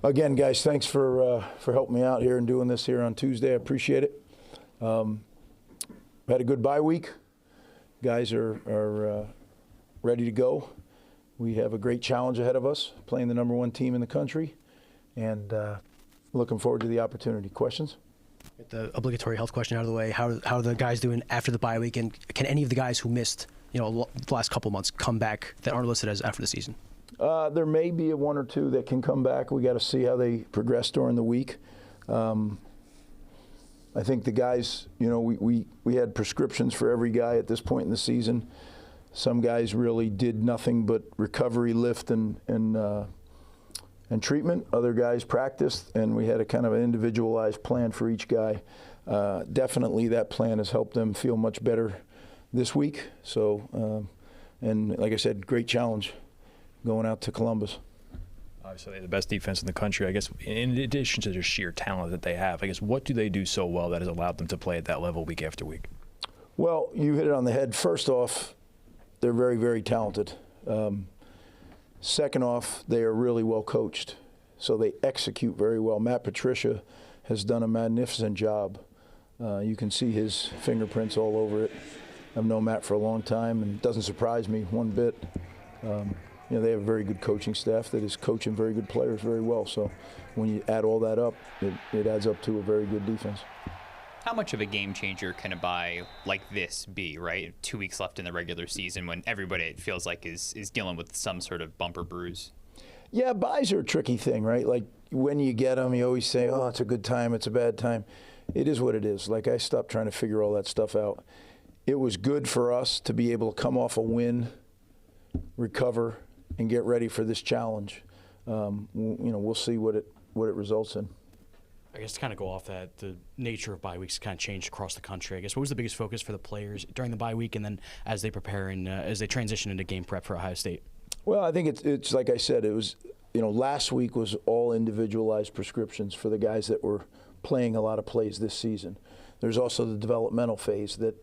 Again, guys, thanks for helping me out here and doing this here on Tuesday. I appreciate it. Had a good bye week. Guys are ready to go. We have a great challenge ahead of us, playing the #1 team in the country, and looking forward to the opportunity. Questions? Get the obligatory health question out of the way. How are the guys doing after the bye week, and can any of the guys who missed, the last couple months come back that aren't listed as after the season? There may be a 1 or 2 that can come back. We got to see how they progress during the week. I think the guys, we had prescriptions for every guy at this point in the season. Some guys really did nothing but recovery, lift, and treatment. Other guys practiced, and we had a kind of an individualized plan for each guy. Definitely that plan has helped them feel much better this week. So, and like I said, great challenge going out to Columbus. Obviously, they're the best defense in the country. I guess in addition to their sheer talent that they have, I guess what do they do so well that has allowed them to play at that level week after week? Well, you hit it on the head. First off, they're very, very talented. Second off, they are really well coached, so they execute very well. Matt Patricia has done a magnificent job. You can see his fingerprints all over it. I've known Matt for a long time, and it doesn't surprise me one bit. They have a very good coaching staff that is coaching very good players very well. So when you add all that up, it adds up to a very good defense. How much of a game changer can a bye like this be, right? 2 weeks left in the regular season when everybody, it feels like, is dealing with some sort of bumper bruise. Yeah, byes are a tricky thing, right? Like when you get them, you always say, oh, it's a good time, it's a bad time. It is what it is. Like I stopped trying to figure all that stuff out. It was good for us to be able to come off a win, recover, and get ready for this challenge. We'll see what it results in. I guess to kind of go off that, the nature of bye weeks kind of changed across the country. I guess what was the biggest focus for the players during the bye week, and then as they prepare and as they transition into game prep for Ohio State? Well, I think it's like I said, it was, last week was all individualized prescriptions for the guys that were playing a lot of plays this season. There's also the developmental phase that,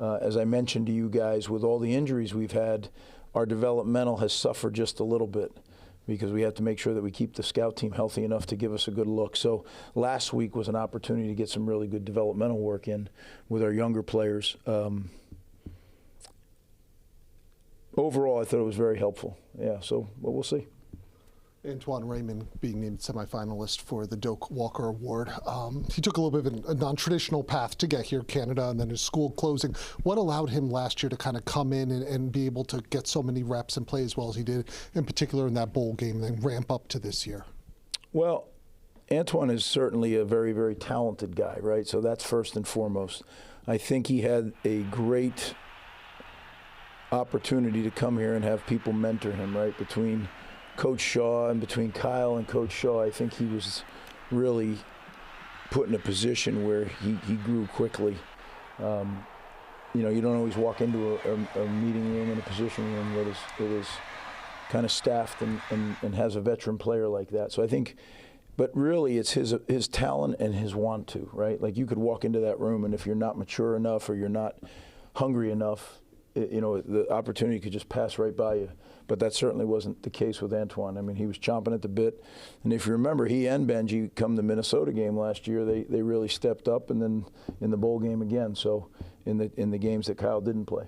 as I mentioned to you guys, with all the injuries we've had, our developmental has suffered just a little bit because we have to make sure that we keep the scout team healthy enough to give us a good look. So last week was an opportunity to get some really good developmental work in with our younger players. Overall, I thought it was very helpful. Yeah, but we'll see. Antoine Raymond being named semifinalist for the Doak Walker Award. He took a little bit of a non-traditional path to get here, Canada, and then his school closing. What allowed him last year to kind of come in and be able to get so many reps and play as well as he did, in particular in that bowl game, and then ramp up to this year? Well, Antoine is certainly a very, very talented guy, right? So that's first and foremost. I think he had a great opportunity to come here and have people mentor him, right? Between Coach Shaw and between Kyle and Coach Shaw, I think he was really put in a position where he grew quickly. You don't always walk into a meeting room and a position room that is kind of staffed and has a veteran player like that. So I think, but really it's his talent and his want to, right? Like you could walk into that room, and if you're not mature enough or you're not hungry enough, the opportunity could just pass right by you. But that certainly wasn't the case with Antoine. I mean, he was chomping at the bit. And if you remember, he and Benji come the Minnesota game last year. They really stepped up, and then in the bowl game again. So in the games that Kyle didn't play.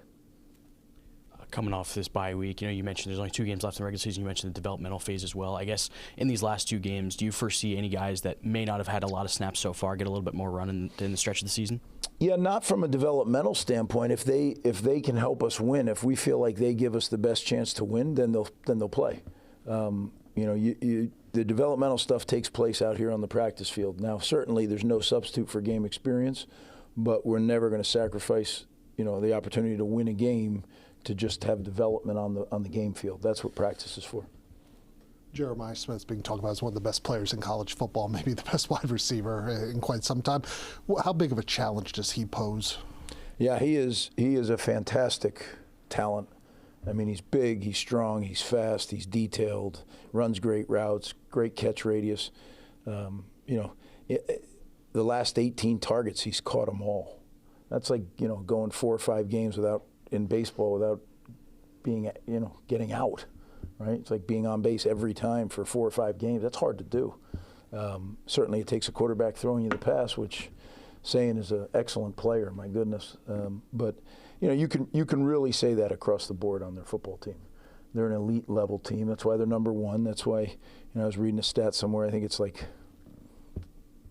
Coming off this bye week, you mentioned there's only 2 games left in the regular season. You mentioned the developmental phase as well. I guess in these last 2 games, do you foresee any guys that may not have had a lot of snaps so far get a little bit more run in the stretch of the season? Yeah, not from a developmental standpoint. If they can help us win, if we feel like they give us the best chance to win, then they'll play. The developmental stuff takes place out here on the practice field. Now, certainly there's no substitute for game experience, but we're never going to sacrifice the opportunity to win a game to just have development on the game field. That's what practice is for. Jeremiah Smith's being talked about as one of the best players in college football, maybe the best wide receiver in quite some time. How big of a challenge does he pose? Yeah, he is a fantastic talent. I mean, he's big, he's strong, he's fast, he's detailed, runs great routes, great catch radius. The last 18 targets, he's caught them all. That's like, going 4 or 5 games in baseball without being, getting out. Right? It's like being on base every time for 4 or 5 games. That's hard to do. Certainly it takes a quarterback throwing you the pass, which saying is an excellent player, my goodness. But you can really say that across the board on their football team. They're an elite level team. That's why they're number one. That's why I was reading a stat somewhere. I think it's like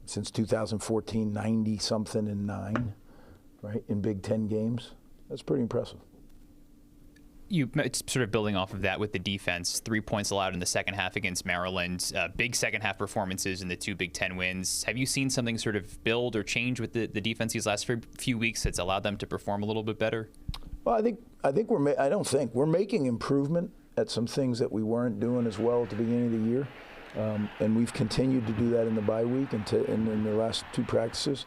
since 2014, 90 something and 9, right, in Big Ten games. That's pretty impressive. It's sort of building off of that with the defense. 3 points allowed in the second half against Maryland. Big second half performances in the 2 Big Ten wins. Have you seen something sort of build or change with the defense these last few weeks that's allowed them to perform a little bit better? Well, we're making improvement at some things that we weren't doing as well at the beginning of the year, and we've continued to do that in the bye week and in the last 2 practices.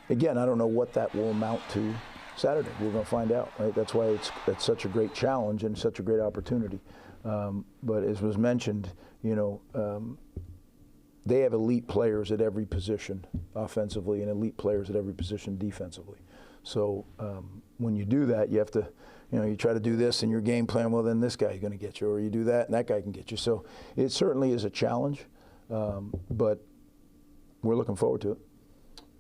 Again, I don't know what that will amount to Saturday. We're going to find out, right? That's why it's such a great challenge and such a great opportunity. But as was mentioned, they have elite players at every position offensively and elite players at every position defensively. So when you do that, you have to, you try to do this in your game plan, well, then this guy's going to get you, or you do that and that guy can get you. So it certainly is a challenge, but we're looking forward to it.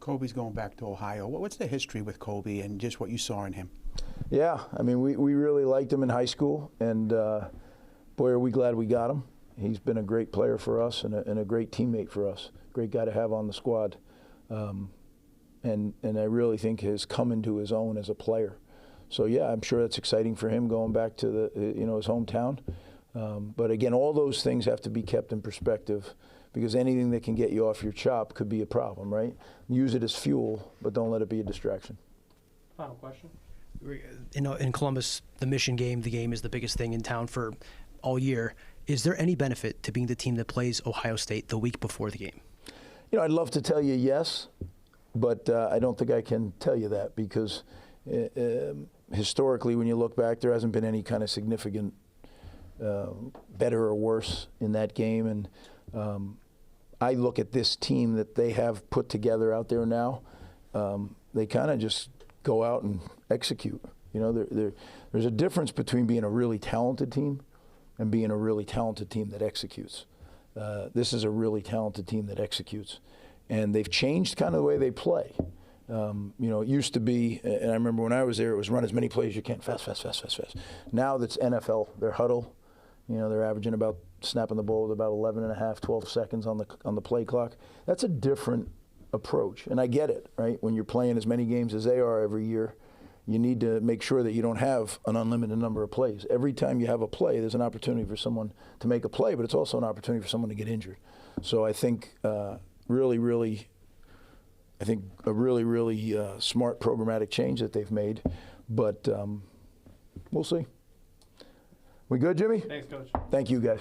Kobe's going back to Ohio. What's the history with Kobe and just what you saw in him? Yeah, I mean, we really liked him in high school, and boy, are we glad we got him. He's been a great player for us and a great teammate for us. Great guy to have on the squad, and I really think has come into his own as a player. So yeah, I'm sure that's exciting for him going back to his hometown. But again, all those things have to be kept in perspective, because anything that can get you off your chop could be a problem, right? Use it as fuel, but don't let it be a distraction. Final question. In Columbus, the Mission game, the game is the biggest thing in town for all year. Is there any benefit to being the team that plays Ohio State the week before the game? I'd love to tell you yes, but I don't think I can tell you that, because historically, when you look back, there hasn't been any kind of significant better or worse in that game. And I look at this team that they have put together out there now. They kind of just go out and execute. There's a difference between being a really talented team and being a really talented team that executes. This is a really talented team that executes. And they've changed kind of the way they play. It used to be, and I remember when I was there, it was run as many plays as you can, fast. Now that's NFL, they're huddle. They're averaging about snapping the ball with about 11 and a half, 12 seconds on the play clock. That's a different approach, and I get it, right? When you're playing as many games as they are every year, you need to make sure that you don't have an unlimited number of plays. Every time you have a play, there's an opportunity for someone to make a play, but it's also an opportunity for someone to get injured. So I think a really smart programmatic change that they've made, but we'll see. We good, Jimmy? Thanks, Coach. Thank you, guys.